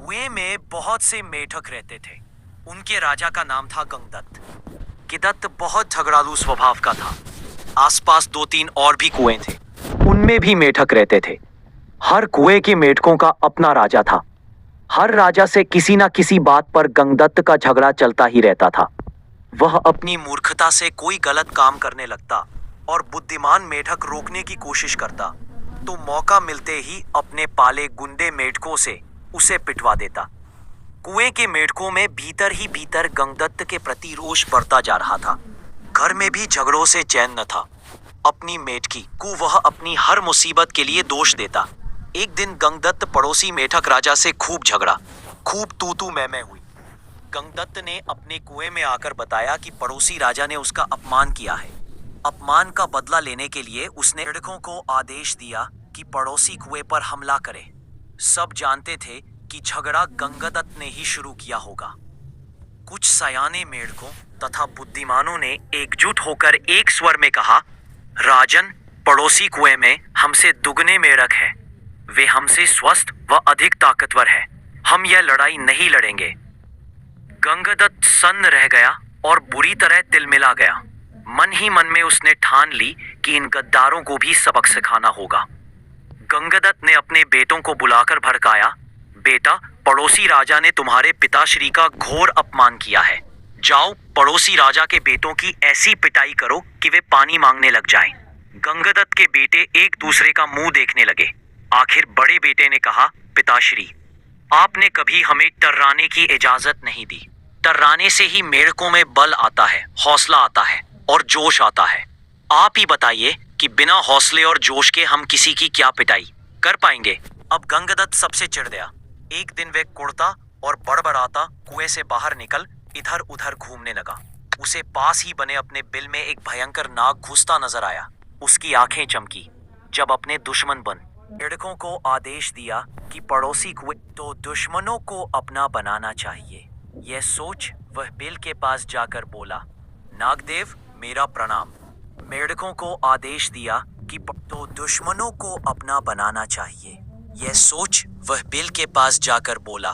कुएं में बहुत से मेढक रहते थे। उनके राजा का नाम था गंगदत्त। गिदत्त बहुत झगड़ालू स्वभाव का था। आसपास दो तीन और भी कुएं थे, उनमें भी मेढक रहते थे। हर कुएं के मेढकों का अपना राजा था। हर राजा से किसी ना किसी बात पर गंगदत्त का झगड़ा चलता ही रहता था। वह अपनी मूर्खता से कोई गलत काम करने लगता और बुद्धिमान मेढक रोकने की कोशिश करता तो मौका मिलते ही अपने पाले गुंडे मेढकों से उसे पिटवा देता। कुएं के मेढकों में भीतर ही भीतर गंगदत्त के प्रति रोष बढ़ता जा रहा था। घर में भी झगड़ों से चैन न था। अपनी मेढकी को वह अपनी हर मुसीबत के लिए दोष देता। एक दिन गंगदत्त पड़ोसी मेढक राजा से खूब झगड़ा, खूब तू मैं हुई। गंगदत्त ने अपने कुएं में आकर बताया कि पड़ोसी राजा ने उसका अपमान किया है। अपमान का बदला लेने के लिए उसने मेढकों को आदेश दिया कि पड़ोसी कुएं पर हमला करे। सब जानते थे कि झगड़ा गंगदत्त ने ही शुरू किया होगा। कुछ सयाने मेढकों तथा बुद्धिमानों ने एकजुट होकर एक स्वर में कहा, राजन, पड़ोसी कुएं में हमसे दुगने मेढक हैं। वे हमसे स्वस्थ व अधिक ताकतवर हैं। हम यह लड़ाई नहीं लड़ेंगे। गंगदत्त सन्न रह गया और बुरी तरह तिलमिला गया। मन ही मन में उसने ठान ली कि इन गद्दारों को भी सबक सिखाना होगा। गंगदत्त ने अपने बेटों को बुलाकर भड़काया, बेटा, पड़ोसी राजा ने तुम्हारे पिताश्री का घोर अपमान किया है। जाओ, पड़ोसी राजा के बेटों की ऐसी पिटाई करो कि वे पानी मांगने लग जाएं। गंगदत्त के बेटे एक दूसरे का मुंह देखने लगे। आखिर बड़े बेटे ने कहा, पिताश्री, आपने कभी हमें टर्राने की इजाजत नहीं दी। टर्राने से ही मेढकों में बल आता है, हौसला आता है और जोश आता है। आप ही बताइए कि बिना हौसले और जोश के हम किसी की क्या पिटाई कर पाएंगे। अब गंगदत्त सबसे चिढ़ गया। एक दिन वे कुड़ता और बड़बड़ाता कुएं से बाहर निकल इधर उधर घूमने लगा। उसे पास ही बने अपने बिल में एक भयंकर नाग घुसता नजर आया। उसकी आंखें चमकी जब अपने दुश्मन बन मेढकों को आदेश दिया कि पड़ोसी कुएं तो दुश्मनों को अपना बनाना चाहिए। यह सोच वह बिल के पास जाकर बोला, नागदेव, मेरा प्रणाम। मेढकों को आदेश दिया कि तो दुश्मनों को अपना बनाना चाहिए। यह सोच वह बिल के पास जाकर बोला,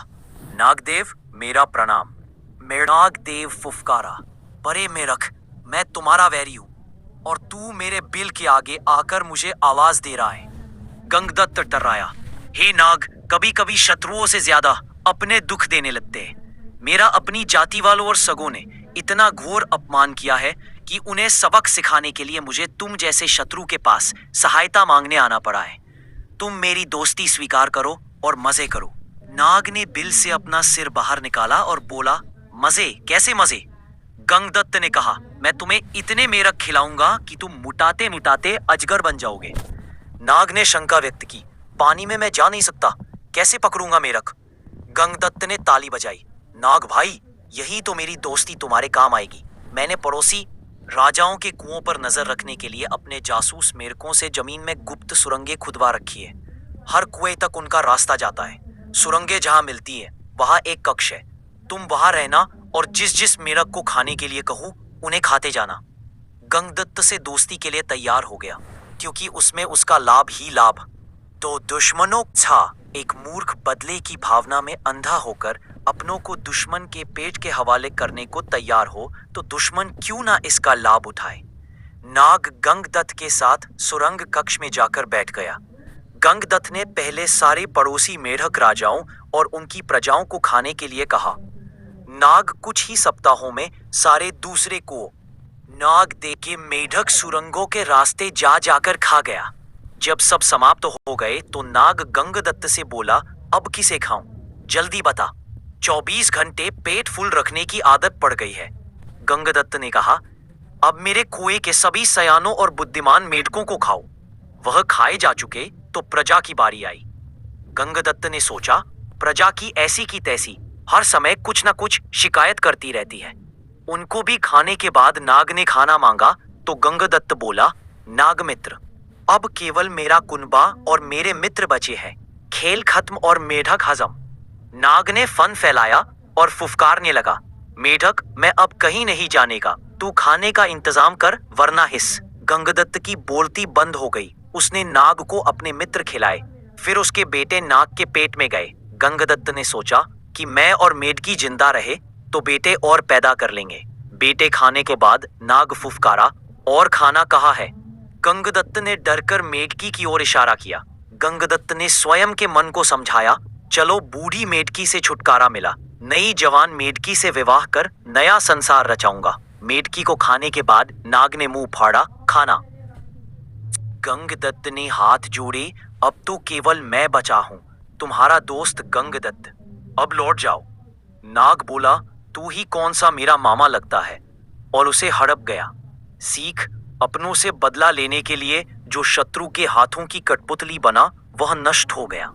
नागदेव, मेरा प्रणाम। नागदेव फुफकारा, परे मेढक, मैं तुम्हारा वैरी हूं और तू मेरे बिल के आगे आकर मुझे आवाज दे रहा है। गंगदत्त टर्राया, हे नाग, कभी कभी शत्रुओं से ज्यादा अपने दुख देने लगते हैं। मेरा अपनी जाति वालों और सगों ने इतना घोर अपमान किया है कि उन्हें सबक सिखाने के लिए मुझे तुम जैसे शत्रु के पास सहायता मांगने आना पड़ा है। तुम मेरी दोस्ती स्वीकार करो और मजे करो। नाग ने बिल से अपना सिर बाहर निकाला और बोला, मजे? कैसे मजे? गंगदत्त ने कहा, मैं तुम्हें इतने मेढक खिलाऊंगा कि तुम मुटाते मुटाते अजगर बन जाओगे। नाग ने शंका व्यक्त की, पानी में मैं जा नहीं सकता, कैसे पकड़ूंगा मेढक? गंगदत्त ने ताली बजाई, नाग भाई, यही तो मेरी दोस्ती तुम्हारे काम आएगी। मैंने पड़ोसी राजाओं के कुओं पर नजर रखने के लिए अपने जासूस मेढकों से जमीन में गुप्त सुरंगें खुदवा रखी है। हर कुएं तक उनका रास्ता जाता है। सुरंगें जहां मिलती है वहां एक कक्ष है। तुम वहां रहना और जिस जिस मेढक को खाने के लिए कहूं उन्हें खाते जाना। गंगदत्त से दोस्ती के लिए तैयार हो गया क्योंकि उसमें उसका लाभ ही लाभ। तो दुश्मनों एक मूर्ख बदले की भावना में अंधा होकर अपनों को दुश्मन के पेट के हवाले करने को तैयार हो तो दुश्मन क्यों ना इसका लाभ उठाए। नाग गंगदत्त के साथ सुरंग कक्ष में जाकर बैठ गया। गंगदत्त ने पहले सारे पड़ोसी मेढक राजाओं और उनकी प्रजाओं को खाने के लिए कहा। नाग कुछ ही सप्ताहों में सारे दूसरे को नाग दे के मेढक सुरंगों के रास्ते जा जाकर खा गया। जब सब समाप्त हो गए तो नाग गंगदत्त से बोला, अब किसे खाऊं? जल्दी बता। 24 घंटे पेट फुल रखने की आदत पड़ गई है। गंगदत्त ने कहा, अब मेरे कुएं के सभी सयानों और बुद्धिमान मेढकों को खाओ। वह खाए जा चुके तो प्रजा की बारी आई। गंगदत्त ने सोचा, प्रजा की ऐसी की तैसी हर समय कुछ न कुछ शिकायत करती रहती है। उनको भी खाने के बाद नाग ने खाना मांगा तो गंगदत्त बोला, नागमित्र, अब केवल मेरा कुनबा और मेरे मित्र बचे हैं। खेल खत्म और मेढक हजम। नाग ने फन फैलाया और फुफकारने लगा, मेढक, मैं अब कहीं नहीं जानेगा। तू खाने का इंतजाम कर वरना हिस। गंगदत्त की बोलती बंद हो गई। उसने नाग को अपने मित्र खिलाए। फिर उसके बेटे नाग के पेट में गए। गंगदत्त ने सोचा कि मैं और मेढकी जिंदा रहे तो बेटे और पैदा कर लेंगे। बेटे खाने के बाद नाग फुफकारा, और खाना कहाँ है? गंगदत्त ने डरकर मेढकी की ओर इशारा किया। गंगदत्त ने स्वयं के मन को समझाया, चलो बूढ़ी मेढकी से छुटकारा मिला, नई जवान मेढकी से विवाह कर नया संसार रचाऊंगा। मेढकी को खाने के बाद नाग ने मुंह फाड़ा, खाना। गंगदत्त ने हाथ जोड़े, अब तो केवल मैं बचा हूं, तुम्हारा दोस्त गंगदत्त, अब लौट जाओ। नाग बोला, तू ही कौन सा मेरा मामा लगता है, और उसे हड़प गया। सीख, अपनों से बदला लेने के लिए जो शत्रु के हाथों की कठपुतली बना वह नष्ट हो गया।